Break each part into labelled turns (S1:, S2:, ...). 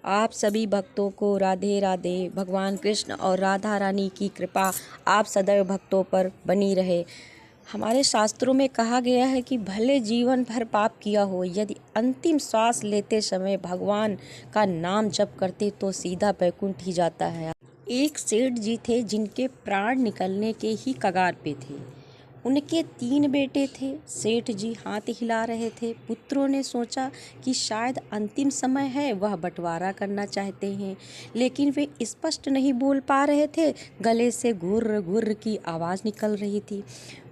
S1: आप सभी भक्तों को राधे राधे। भगवान कृष्ण और राधा रानी की कृपा आप सदैव भक्तों पर बनी रहे। हमारे शास्त्रों में कहा गया है कि भले जीवन भर पाप किया हो, यदि अंतिम श्वास लेते समय भगवान का नाम जप करते तो सीधा बैकुंठ ही जाता है। एक सेठ जी थे जिनके प्राण निकलने के ही कगार पे थे। उनके 3 बेटे थे। सेठ जी हाथ हिला रहे थे। पुत्रों ने सोचा कि शायद अंतिम समय है, वह बंटवारा करना चाहते हैं, लेकिन वे स्पष्ट नहीं बोल पा रहे थे। गले से गुर्र गुर्र की आवाज़ निकल रही थी।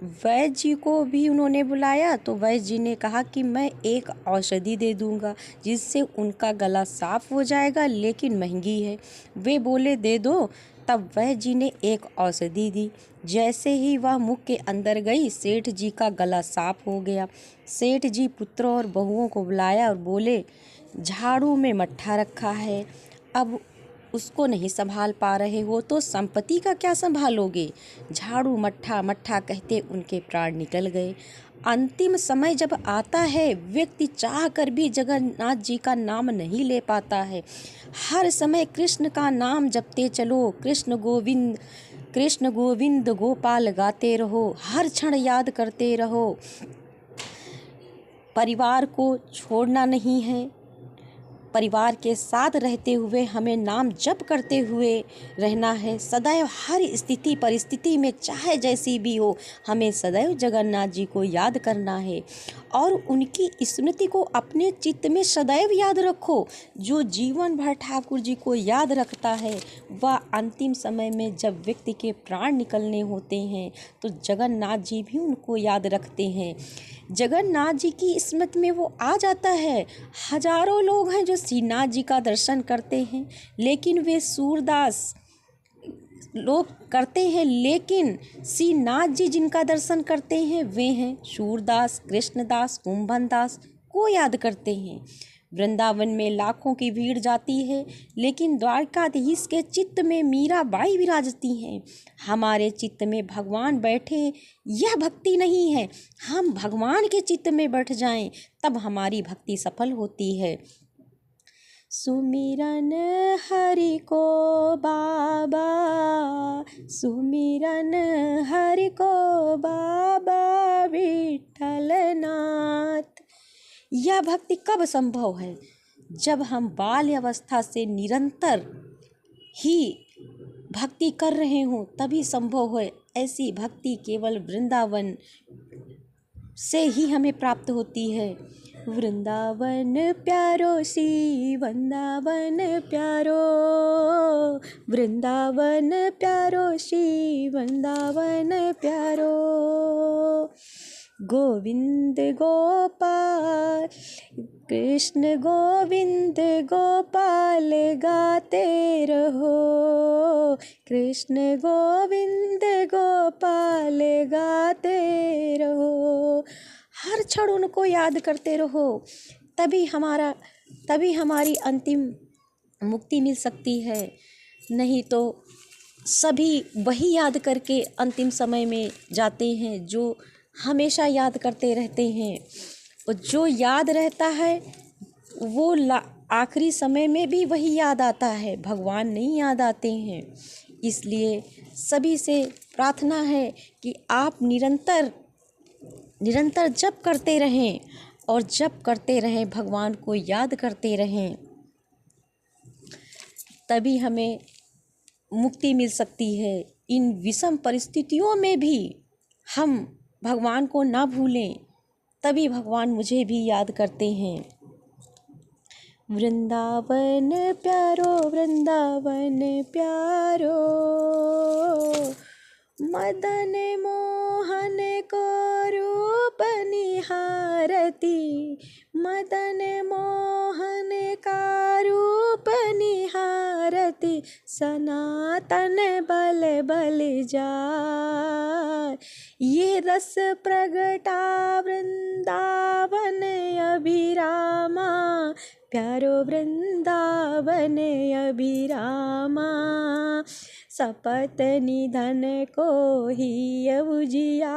S1: वैद्य जी को भी उन्होंने बुलाया तो वैद्य जी ने कहा कि मैं एक औषधि दे दूंगा जिससे उनका गला साफ हो जाएगा, लेकिन महंगी है। वे बोले दे दो। तब वैद्य जी ने एक औषधि दी। जैसे ही वह मुख के अंदर गई, सेठ जी का गला साफ हो गया। सेठ जी पुत्रों और बहुओं को बुलाया और बोले, झाड़ू में मट्ठा रखा है, अब उसको नहीं संभाल पा रहे हो तो संपत्ति का क्या संभालोगे। झाड़ू मट्ठा मट्ठा कहते उनके प्राण निकल गए। अंतिम समय जब आता है, व्यक्ति चाह कर भी जगन्नाथ जी का नाम नहीं ले पाता है। हर समय कृष्ण का नाम जपते चलो, कृष्ण गोविंद गोपाल गाते रहो, हर क्षण याद करते रहो। परिवार को छोड़ना नहीं है, परिवार के साथ रहते हुए हमें नाम जप करते हुए रहना है। सदैव हर स्थिति परिस्थिति में, चाहे जैसी भी हो, हमें सदैव जगन्नाथ जी को याद करना है और उनकी स्मृति को अपने चित्त में सदैव याद रखो। जो जीवन भर ठाकुर जी को याद रखता है, वह अंतिम समय में जब व्यक्ति के प्राण निकलने होते हैं तो जगन्नाथ जी भी उनको याद रखते हैं। जगन्नाथ जी की स्मृति में वो आ जाता है। हजारों लोग हैं जो श्रीनाथ जी का दर्शन करते हैं, लेकिन वे सूरदास लोग करते हैं, लेकिन श्रीनाथ जी जिनका दर्शन करते हैं वे हैं सूरदास, कृष्णदास, कुंभनदास को याद करते हैं। वृंदावन में लाखों की भीड़ जाती है, लेकिन द्वारकाधीश के चित्त में मीराबाई विराजती हैं। हमारे चित्त में भगवान बैठे, यह भक्ति नहीं है। हम भगवान के चित्त में बैठ जाएं, तब हमारी भक्ति सफल होती है। सुमिरन हरि को बाबा, सुमिरन हरि को बाबा विठलनाथ। यह भक्ति कब संभव है? जब हम बाल्य अवस्था से निरंतर ही भक्ति कर रहे हों, तभी संभव है। ऐसी भक्ति केवल वृंदावन से ही हमें प्राप्त होती है। वृंदावन प्यारो सी वृंदावन प्यारो, वृंदावन प्यारो सी वृंदावन प्यारो। गोविंद गोपाल कृष्ण गोविंद गोपाल गाते रहो, कृष्ण गोविंद गोपाल गाते रहो। हर क्षण उनको याद करते रहो, तभी हमारी अंतिम मुक्ति मिल सकती है। नहीं तो सभी वही याद करके अंतिम समय में जाते हैं जो हमेशा याद करते रहते हैं, और जो याद रहता है वो आखिरी समय में भी वही याद आता है, भगवान नहीं याद आते हैं। इसलिए सभी से प्रार्थना है कि आप निरंतर जप करते रहें और जप करते रहें, भगवान को याद करते रहें, तभी हमें मुक्ति मिल सकती है। इन विषम परिस्थितियों में भी हम भगवान को ना भूलें, तभी भगवान मुझे भी याद करते हैं। वृंदावन प्यारो, वृंदावन प्यारो, मदन मोहन को रूप निहारती, मदन मोहन का रूप निहारती, सनातन बल बल जाय। ये रस प्रगटा वृंदावन अभिरामा, प्यारो वृंदावन अभिरामा। सपत निधन को ही उजिया।